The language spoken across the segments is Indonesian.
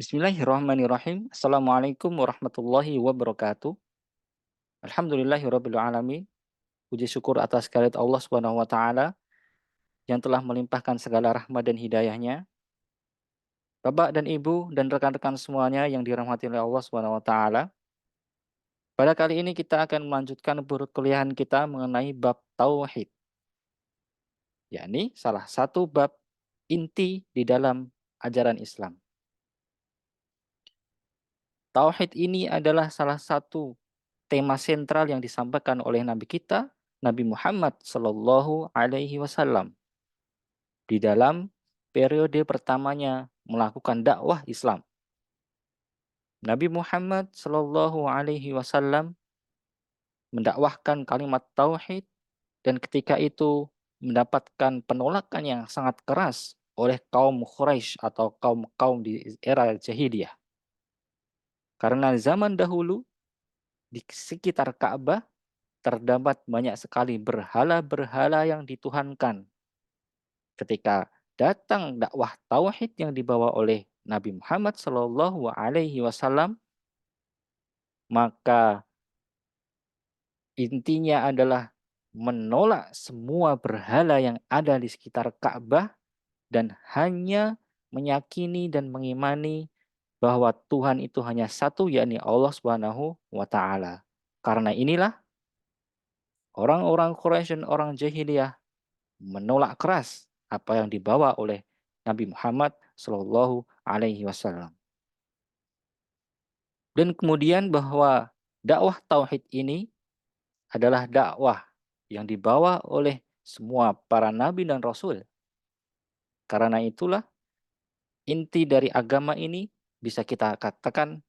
Bismillahirrahmanirrahim. Assalamualaikum warahmatullahi wabarakatuh. Alhamdulillahirabbil alamin. Puji syukur atas kehadirat Allah Subhanahu wa taala yang telah melimpahkan segala rahmat dan hidayahnya. Bapak dan Ibu dan rekan-rekan semuanya yang dirahmati oleh Allah Subhanahu wa taala. Pada kali ini kita akan melanjutkan perkuliahan kita mengenai bab tauhid, yakni salah satu bab inti di dalam ajaran Islam. Tauhid ini adalah salah satu tema sentral yang disampaikan oleh Nabi kita, Nabi Muhammad Sallallahu Alaihi Wasallam, di dalam periode pertamanya melakukan dakwah Islam. Nabi Muhammad Sallallahu Alaihi Wasallam mendakwahkan kalimat tauhid dan ketika itu mendapatkan penolakan yang sangat keras oleh kaum Quraisy atau kaum-kaum di era jahiliyah. Karena zaman dahulu di sekitar Ka'bah terdapat banyak sekali berhala-berhala yang dituhankan. Ketika datang dakwah tauhid yang dibawa oleh Nabi Muhammad Shallallahu Alaihi Wasallam, maka intinya adalah menolak semua berhala yang ada di sekitar Ka'bah dan hanya meyakini dan mengimani bahwa Tuhan itu hanya satu, yakni Allah Subhanahu wa taala. Karena inilah orang-orang Quraisy dan orang jahiliyah menolak keras apa yang dibawa oleh Nabi Muhammad Shallallahu Alaihi Wasallam. Dan kemudian bahwa dakwah tauhid ini adalah dakwah yang dibawa oleh semua para nabi dan rasul. Karena itulah inti dari agama ini bisa kita katakan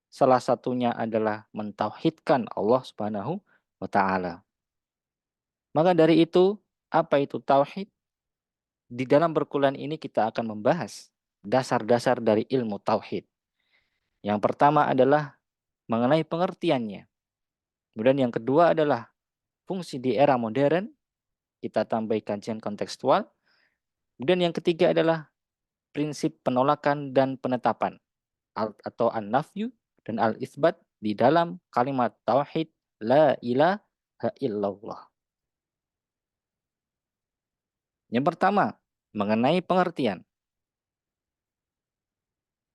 salah satunya adalah mentauhidkan Allah Subhanahu wa taala. Maka dari itu, apa itu tauhid? Di dalam perkuliahan ini kita akan membahas dasar-dasar dari ilmu tauhid. Yang pertama adalah mengenai pengertiannya. Kemudian yang kedua adalah fungsi di era modern, kita tambah kajian kontekstual. Kemudian yang ketiga adalah prinsip penolakan dan penetapan atau an-nafyu dan al-isbat di dalam kalimat tauhid la ilaha illallah. Yang pertama, mengenai pengertian.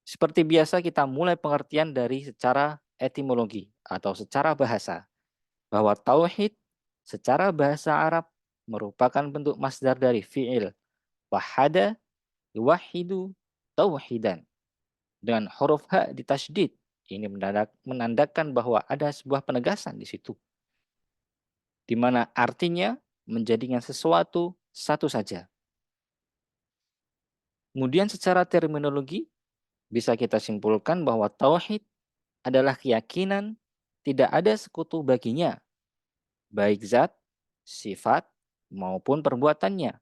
Seperti biasa kita mulai pengertian dari secara etimologi atau secara bahasa. Bahwa tauhid secara bahasa Arab merupakan bentuk masdar dari fi'il wahada yuwahidu tauhidan dengan huruf ha ditasydid. Ini menandakan bahwa ada sebuah penegasan di situ, di mana artinya menjadikan sesuatu satu saja. Kemudian secara terminologi bisa kita simpulkan bahwa tauhid adalah keyakinan tidak ada sekutu baginya, baik zat, sifat, maupun perbuatannya.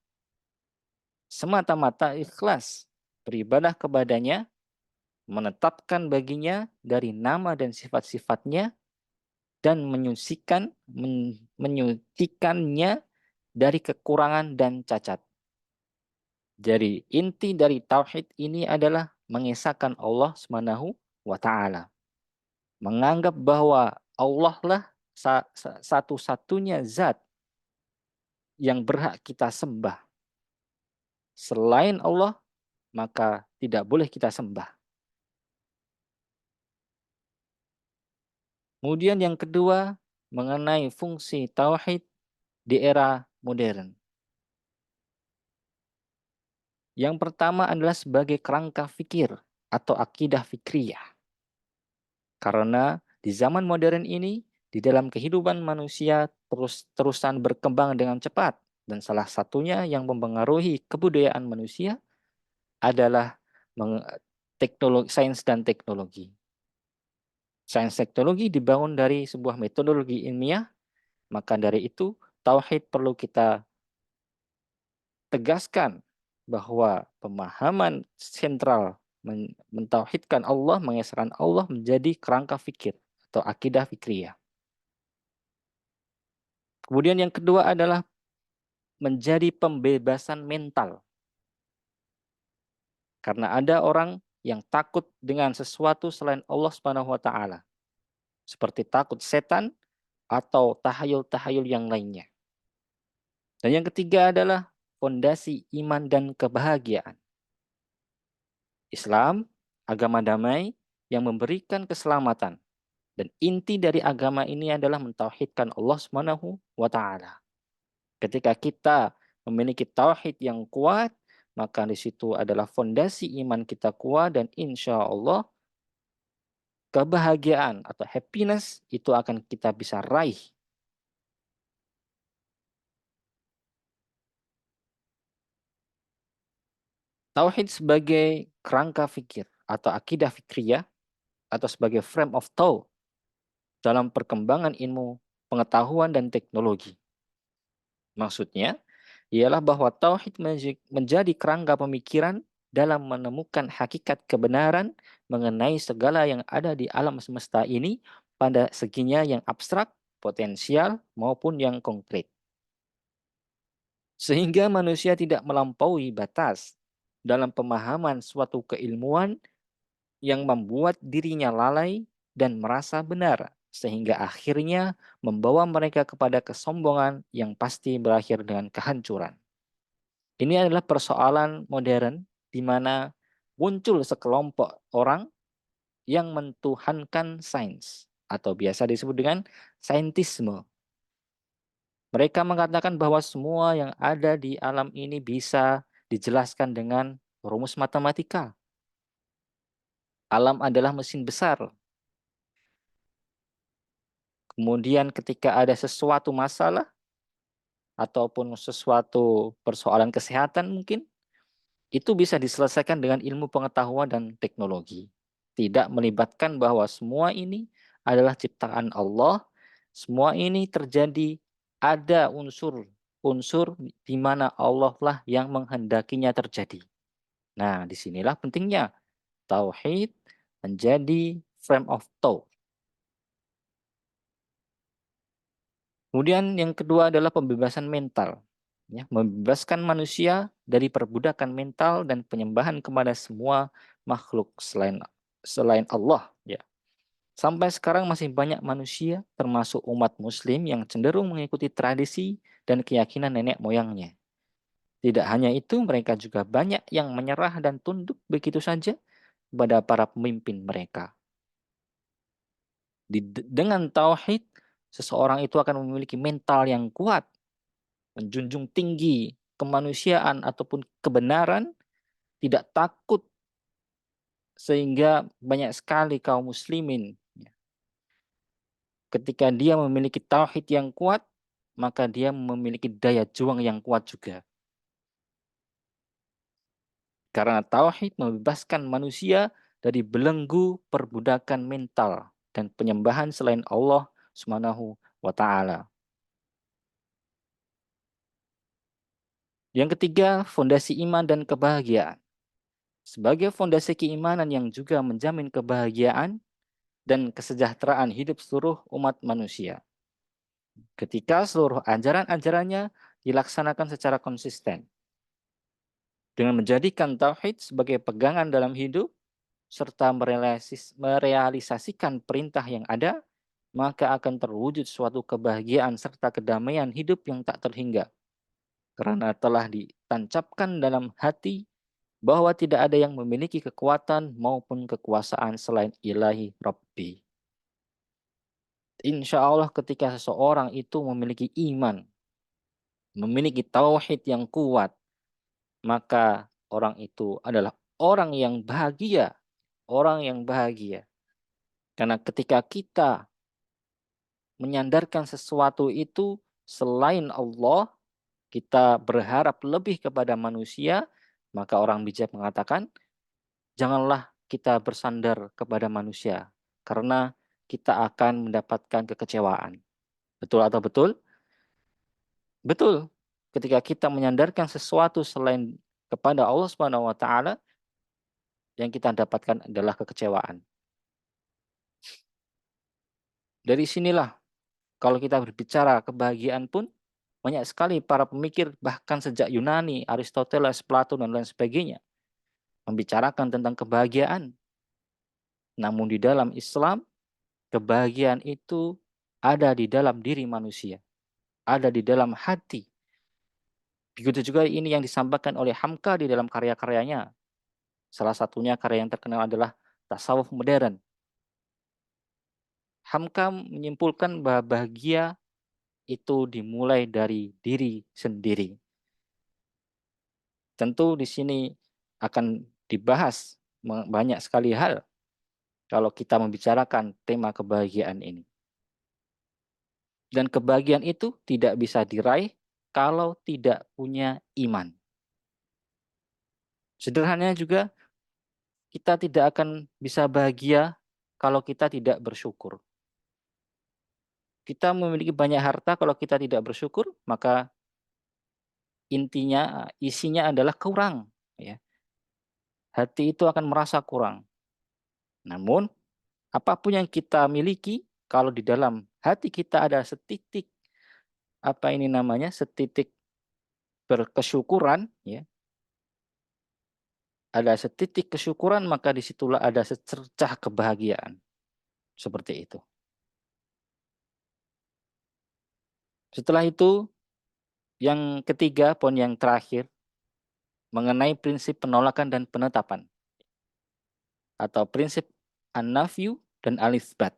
Semata-mata ikhlas beribadah kepadanya, menetapkan baginya dari nama dan sifat-sifatnya, dan menyucikannya dari kekurangan dan cacat. Jadi inti dari tauhid ini adalah mengesahkan Allah Subhanahu wa taala. Menganggap bahwa Allah lah satu-satunya zat yang berhak kita sembah. Selain Allah, maka tidak boleh kita sembah. Kemudian yang kedua, mengenai fungsi tauhid di era modern. Yang pertama adalah sebagai kerangka fikir atau akidah fikriyah. Karena di zaman modern ini, di dalam kehidupan manusia terus-terusan berkembang dengan cepat. Dan salah satunya yang mempengaruhi kebudayaan manusia adalah teknologi, sains dan teknologi. Sains teknologi dibangun dari sebuah metodologi ilmiah, maka dari itu tauhid perlu kita tegaskan bahwa pemahaman sentral mentauhidkan Allah, mengesahkan Allah menjadi kerangka fikir atau akidah fikriyah. Kemudian yang kedua adalah menjadi pembebasan mental. Karena ada orang yang takut dengan sesuatu selain Allah Subhanahu wa taala, seperti takut setan atau tahayul-tahayul yang lainnya. Dan yang ketiga adalah fondasi iman dan kebahagiaan. Islam, agama damai yang memberikan keselamatan. Dan inti dari agama ini adalah mentauhidkan Allah Subhanahu wa taala. Ketika kita memiliki tauhid yang kuat, maka di situ adalah fondasi iman kita kuat dan insya Allah kebahagiaan atau happiness itu akan kita bisa raih. Tauhid sebagai kerangka fikir atau akidah fikriyah atau sebagai frame of thought dalam perkembangan ilmu pengetahuan dan teknologi. Maksudnya, ialah bahwa tauhid menjadi kerangka pemikiran dalam menemukan hakikat kebenaran mengenai segala yang ada di alam semesta ini pada seginya yang abstrak, potensial, maupun yang konkret. Sehingga manusia tidak melampaui batas dalam pemahaman suatu keilmuan yang membuat dirinya lalai dan merasa benar, sehingga akhirnya membawa mereka kepada kesombongan yang pasti berakhir dengan kehancuran. Ini adalah persoalan modern di mana muncul sekelompok orang yang mentuhankan sains atau biasa disebut dengan saintisme. Mereka mengatakan bahwa semua yang ada di alam ini bisa dijelaskan dengan rumus matematika. Alam adalah mesin besar. Kemudian ketika ada sesuatu masalah ataupun sesuatu persoalan kesehatan mungkin, itu bisa diselesaikan dengan ilmu pengetahuan dan teknologi. Tidak melibatkan bahwa semua ini adalah ciptaan Allah, semua ini terjadi ada unsur di mana Allah lah yang menghendakinya terjadi. Nah, disinilah pentingnya tauhid menjadi frame of thought. Kemudian yang kedua adalah pembebasan mental. Ya, membebaskan manusia dari perbudakan mental dan penyembahan kepada semua makhluk selain Allah. Ya. Sampai sekarang masih banyak manusia, termasuk umat Muslim, yang cenderung mengikuti tradisi dan keyakinan nenek moyangnya. Tidak hanya itu, mereka juga banyak yang menyerah dan tunduk begitu saja kepada para pemimpin mereka. Dengan tauhid, seseorang itu akan memiliki mental yang kuat, menjunjung tinggi kemanusiaan ataupun kebenaran, tidak takut, sehingga banyak sekali kaum muslimin ketika dia memiliki tauhid yang kuat, maka dia memiliki daya juang yang kuat juga. Karena tauhid membebaskan manusia dari belenggu perbudakan mental dan penyembahan selain Allah Subhanahu wa taala. Yang ketiga, fondasi iman dan kebahagiaan. Sebagai fondasi keimanan yang juga menjamin kebahagiaan dan kesejahteraan hidup seluruh umat manusia. Ketika seluruh ajaran-ajarannya dilaksanakan secara konsisten. Dengan menjadikan tauhid sebagai pegangan dalam hidup, serta merealisasikan perintah yang ada, maka akan terwujud suatu kebahagiaan serta kedamaian hidup yang tak terhingga. Karena telah ditancapkan dalam hati bahwa tidak ada yang memiliki kekuatan maupun kekuasaan selain ilahi Rabbi. Insya Allah ketika seseorang itu memiliki iman, memiliki tauhid yang kuat, maka orang itu adalah orang yang bahagia. Orang yang bahagia. Karena ketika kita menyandarkan sesuatu itu selain Allah, kita berharap lebih kepada manusia, maka orang bijak mengatakan, janganlah kita bersandar kepada manusia, karena kita akan mendapatkan kekecewaan. Betul atau betul? Betul. Ketika kita menyandarkan sesuatu selain kepada Allah Subhanahu wa taala, yang kita dapatkan adalah kekecewaan. Dari sinilah kalau kita berbicara kebahagiaan pun banyak sekali para pemikir bahkan sejak Yunani, Aristoteles, Plato dan lain sebagainya membicarakan tentang kebahagiaan. Namun di dalam Islam, kebahagiaan itu ada di dalam diri manusia, ada di dalam hati. Begitu juga ini yang disampaikan oleh Hamka di dalam karya-karyanya. Salah satunya karya yang terkenal adalah Tasawuf Modern. Hamka menyimpulkan bahwa bahagia itu dimulai dari diri sendiri. Tentu di sini akan dibahas banyak sekali hal kalau kita membicarakan tema kebahagiaan ini. Dan kebahagiaan itu tidak bisa diraih kalau tidak punya iman. Sederhananya juga, kita tidak akan bisa bahagia kalau kita tidak bersyukur. Kita memiliki banyak harta, kalau kita tidak bersyukur, maka intinya, isinya adalah kurang. Ya. Hati itu akan merasa kurang. Namun, apapun yang kita miliki, kalau di dalam hati kita ada setitik, setitik berkesyukuran, ya, ada setitik kesyukuran, maka disitulah ada secercah kebahagiaan. Seperti itu. Setelah itu, yang ketiga, poin yang terakhir, mengenai prinsip penolakan dan penetapan. Atau prinsip an-nafyu dan al-itsbat.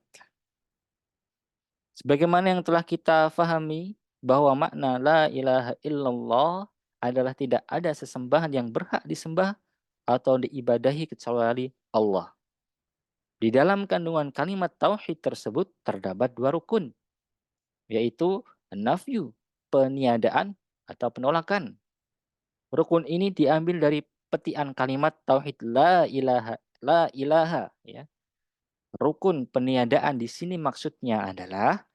Sebagaimana yang telah kita fahami, bahwa makna la ilaha illallah adalah tidak ada sesembahan yang berhak disembah atau diibadahi kecuali Allah. Di dalam kandungan kalimat tauhid tersebut terdapat dua rukun, yaitu an-nafyu, peniadaan atau penolakan. Rukun ini diambil dari petian kalimat tauhid la ilaha, ya. Rukun peniadaan di sini maksudnya adalah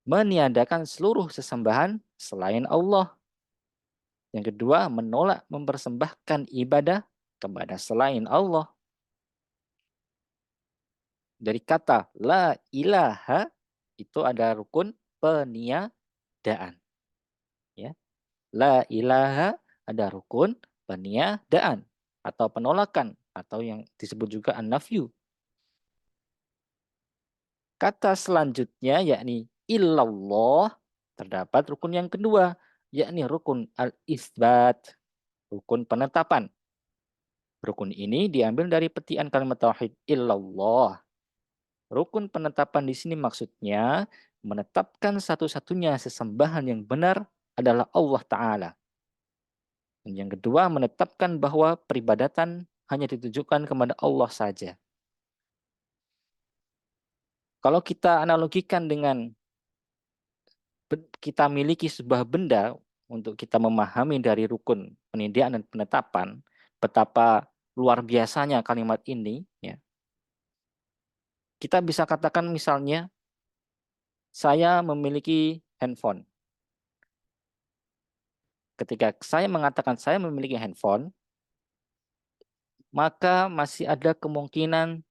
meniadakan seluruh sesembahan selain Allah. Yang kedua, menolak mempersembahkan ibadah kepada selain Allah. Dari kata la ilaha itu ada rukun peniadaan. Ya. La ilaha ada rukun peniadaan atau penolakan atau yang disebut juga an-nafyu. Kata selanjutnya yakni illallah, terdapat rukun yang kedua yakni rukun al-itsbat, rukun penetapan. Rukun ini diambil dari petian kalimat tauhid illallah. Rukun penetapan di sini maksudnya menetapkan satu-satunya sesembahan yang benar adalah Allah Ta'ala. Dan yang kedua, menetapkan bahwa peribadatan hanya ditujukan kepada Allah saja. Kalau kita analogikan dengan kita miliki sebuah benda untuk kita memahami dari rukun penyediaan dan penetapan, betapa luar biasanya kalimat ini, ya. Kita bisa katakan misalnya, saya memiliki handphone. Ketika saya mengatakan saya memiliki handphone, maka masih ada kemungkinan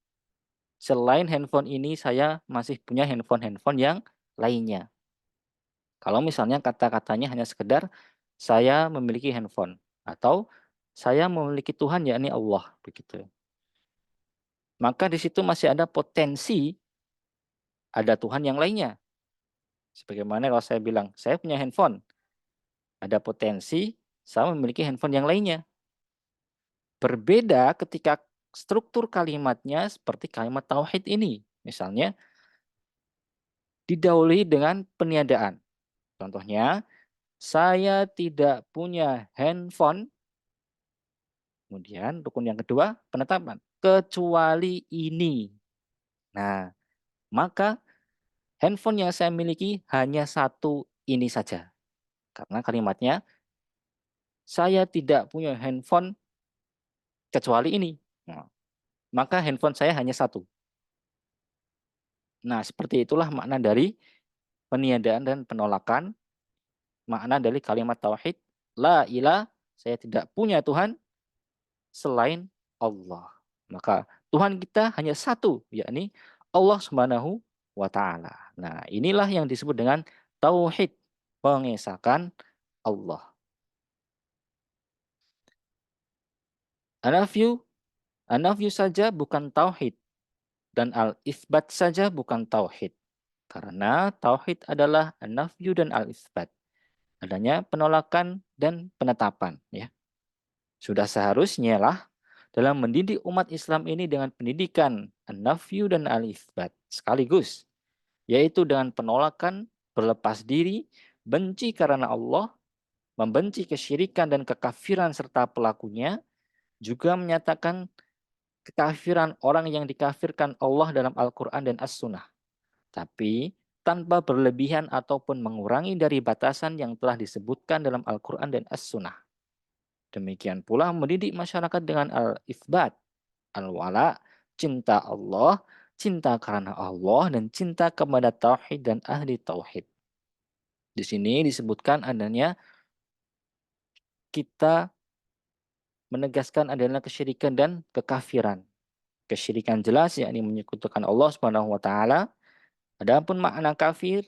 selain handphone ini saya masih punya handphone-handphone yang lainnya. Kalau misalnya kata-katanya hanya sekedar saya memiliki handphone atau saya memiliki Tuhan yakni Allah begitu. Maka di situ masih ada potensi ada Tuhan yang lainnya. Sebagaimana kalau saya bilang saya punya handphone, ada potensi saya memiliki handphone yang lainnya. Berbeda ketika struktur kalimatnya seperti kalimat tauhid ini. Misalnya didahului dengan peniadaan. Contohnya, saya tidak punya handphone. Kemudian rukun yang kedua, penetapan. Kecuali ini. Nah, maka handphone yang saya miliki hanya satu ini saja. Karena kalimatnya, saya tidak punya handphone kecuali ini. Nah, maka handphone saya hanya satu. Nah, seperti itulah makna dari peniadaan dan penolakan. Makna dari kalimat tauhid, la ilah, saya tidak punya Tuhan selain Allah. Maka Tuhan kita hanya satu, yakni Allah Subhanahu wa taala. Nah, inilah yang disebut dengan tauhid, pengesakan Allah. An-nafyu An-nafyu saja bukan tauhid dan al-itsbat saja bukan tauhid. Karena tauhid adalah an-nafyu dan al-itsbat. Adanya penolakan dan penetapan, ya. Sudah seharusnya lah dalam mendidik umat Islam ini dengan pendidikan an-nafyu dan al-itsbat sekaligus, yaitu dengan penolakan, berlepas diri, benci karena Allah, membenci kesyirikan dan kekafiran serta pelakunya, juga menyatakan kekafiran orang yang dikafirkan Allah dalam Al-Quran dan As-Sunnah. Tapi tanpa berlebihan ataupun mengurangi dari batasan yang telah disebutkan dalam Al-Quran dan As-Sunnah. Demikian pula mendidik masyarakat dengan al-itsbat, al-wala, cinta Allah, cinta karena Allah, dan cinta kepada tauhid dan ahli tauhid. Di sini disebutkan adanya kita menegaskan adanya kesyirikan dan kekafiran. Kesyirikan jelas yakni menyekutukan Allah Subhanahu wa taala. Adapun makna kafir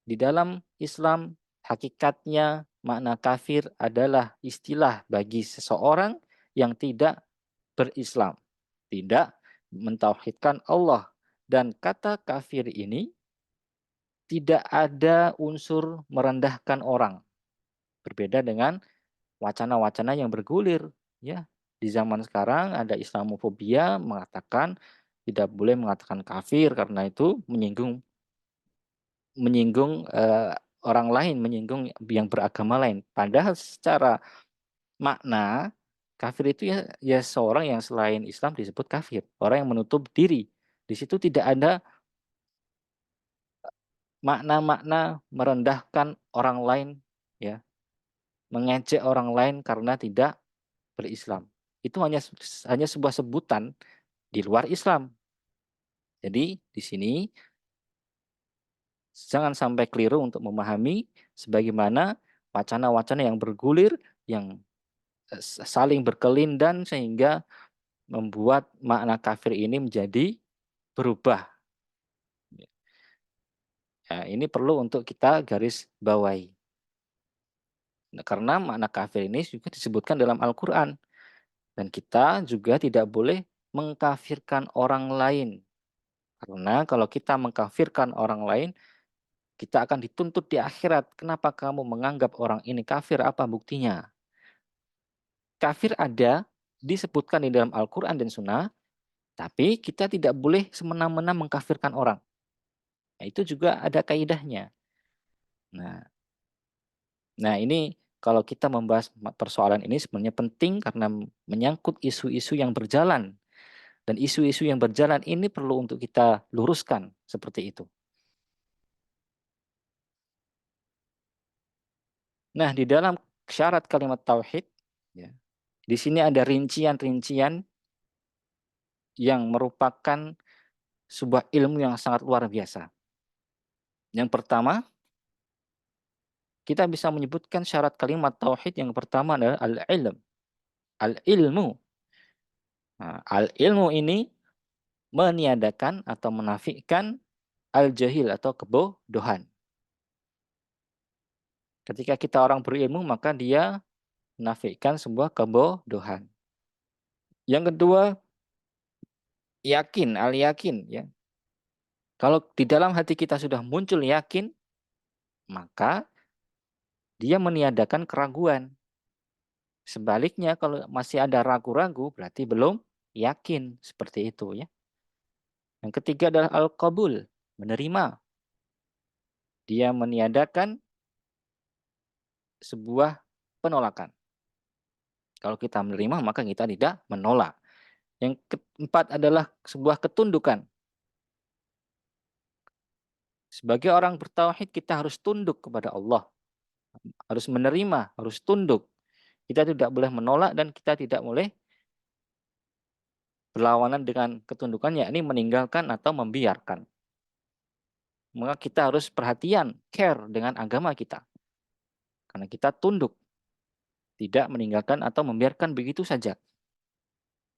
di dalam Islam hakikatnya makna kafir adalah istilah bagi seseorang yang tidak berislam, tidak mentauhidkan Allah, dan kata kafir ini tidak ada unsur merendahkan orang. Berbeda dengan wacana-wacana yang bergulir, ya. Di zaman sekarang ada Islamofobia mengatakan tidak boleh mengatakan kafir karena itu menyinggung menyinggung orang lain, menyinggung yang beragama lain. Padahal secara makna kafir itu ya seorang yang selain Islam disebut kafir, orang yang menutup diri. Di situ tidak ada makna-makna merendahkan orang lain, ya, mengejek orang lain karena tidak berislam. Itu hanya sebuah sebutan di luar Islam. Jadi di sini jangan sampai keliru untuk memahami sebagaimana wacana-wacana yang bergulir, yang saling berkelindan sehingga membuat makna kafir ini menjadi berubah. Ya, ini perlu untuk kita garis bawahi. Nah, karena makna kafir ini juga disebutkan dalam Al-Quran. Dan kita juga tidak boleh mengkafirkan orang lain. Karena kalau kita mengkafirkan orang lain, kita akan dituntut di akhirat. Kenapa kamu menganggap orang ini kafir? Apa buktinya? Kafir ada, disebutkan di dalam Al-Quran dan Sunnah, tapi kita tidak boleh semena-mena mengkafirkan orang. Nah, itu juga ada kaidahnya. Nah, ini kalau kita membahas persoalan ini sebenarnya penting karena menyangkut isu-isu yang berjalan. Dan isu-isu yang berjalan ini perlu untuk kita luruskan seperti itu. Nah, di dalam syarat kalimat tauhid, ya, di sini ada rincian-rincian yang merupakan sebuah ilmu yang sangat luar biasa. Yang pertama, kita bisa menyebutkan syarat kalimat tauhid yang pertama adalah al-ilm. Al-ilmu. Nah, al-ilmu ini meniadakan atau menafikan al-jahil atau kebodohan. Ketika kita orang berilmu, maka dia menafikan sebuah kebodohan. Yang kedua, yakin, al-yakin, ya. Kalau di dalam hati kita sudah muncul yakin, maka dia meniadakan keraguan. Sebaliknya kalau masih ada ragu-ragu berarti belum yakin, seperti itu, ya. Yang ketiga adalah al-qabul, menerima. Dia meniadakan sebuah penolakan. Kalau kita menerima maka kita tidak menolak. Yang keempat adalah sebuah ketundukan. Sebagai orang bertauhid kita harus tunduk kepada Allah. Harus menerima, harus tunduk. Kita tidak boleh menolak dan kita tidak boleh berlawanan dengan ketundukan, yakni meninggalkan atau membiarkan. Maka kita harus perhatian, care dengan agama kita. Karena kita tunduk, tidak meninggalkan atau membiarkan begitu saja.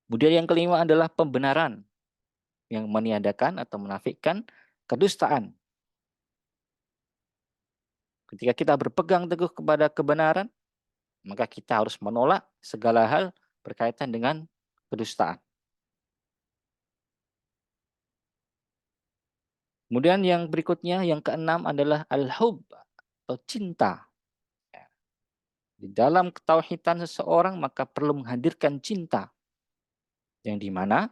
Kemudian yang kelima adalah pembenaran, yang meniadakan atau menafikan kedustaan. Ketika kita berpegang teguh kepada kebenaran, maka kita harus menolak segala hal berkaitan dengan kedustaan. Kemudian yang berikutnya, yang keenam adalah al-hub atau cinta. Ya, di dalam ketauhidan seseorang maka perlu menghadirkan cinta, yang dimana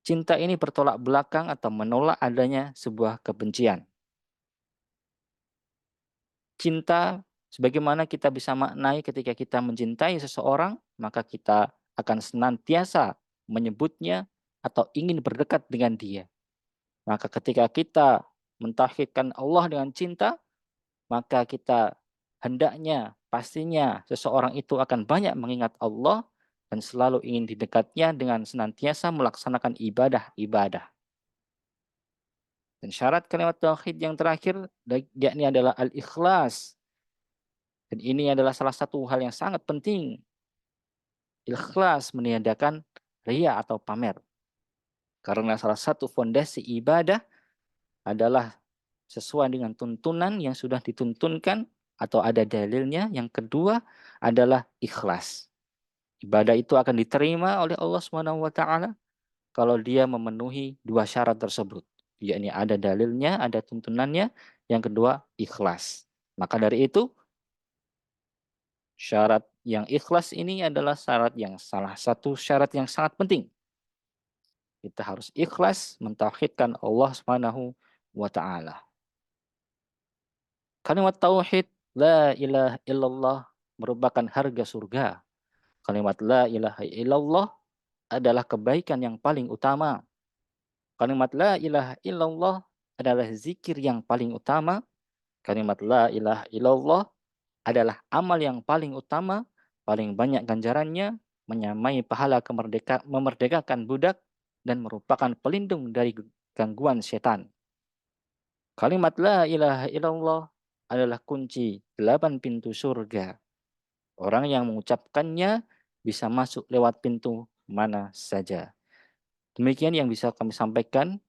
cinta ini bertolak belakang atau menolak adanya sebuah kebencian. Cinta sebagaimana kita bisa maknai ketika kita mencintai seseorang, maka kita akan senantiasa menyebutnya atau ingin berdekat dengan dia. Maka ketika kita mentauhidkan Allah dengan cinta, maka kita hendaknya pastinya seseorang itu akan banyak mengingat Allah dan selalu ingin di dekatnya dengan senantiasa melaksanakan ibadah-ibadah. Dan syarat kalimat tauhid yang terakhir yakni adalah al-ikhlas. Dan ini adalah salah satu hal yang sangat penting. Ikhlas meniadakan ria atau pamer. Karena salah satu fondasi ibadah adalah sesuai dengan tuntunan yang sudah dituntunkan atau ada dalilnya. Yang kedua adalah ikhlas. Ibadah itu akan diterima oleh Allah Subhanahu wa taala kalau dia memenuhi dua syarat tersebut. Yakni ada dalilnya, ada tuntunannya, yang kedua ikhlas. Maka dari itu syarat yang ikhlas ini adalah salah satu syarat yang sangat penting. Kita harus ikhlas mentauhidkan Allah Subhanahu wa taala. Kalimat tauhid la ilaha illallah merupakan harga surga. Kalimat la ilaha illallah adalah kebaikan yang paling utama. Kalimat la ilaha illallah adalah zikir yang paling utama. Kalimat la ilaha illallah adalah amal yang paling utama, paling banyak ganjarannya, menyamai pahala memerdekakan budak, dan merupakan pelindung dari gangguan setan. Kalimat la ilaha illallah adalah kunci 8 pintu surga. Orang yang mengucapkannya bisa masuk lewat pintu mana saja. Demikian yang bisa kami sampaikan.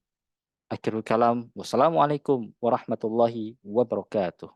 Akhirul kalam. Wassalamualaikum warahmatullahi wabarakatuh.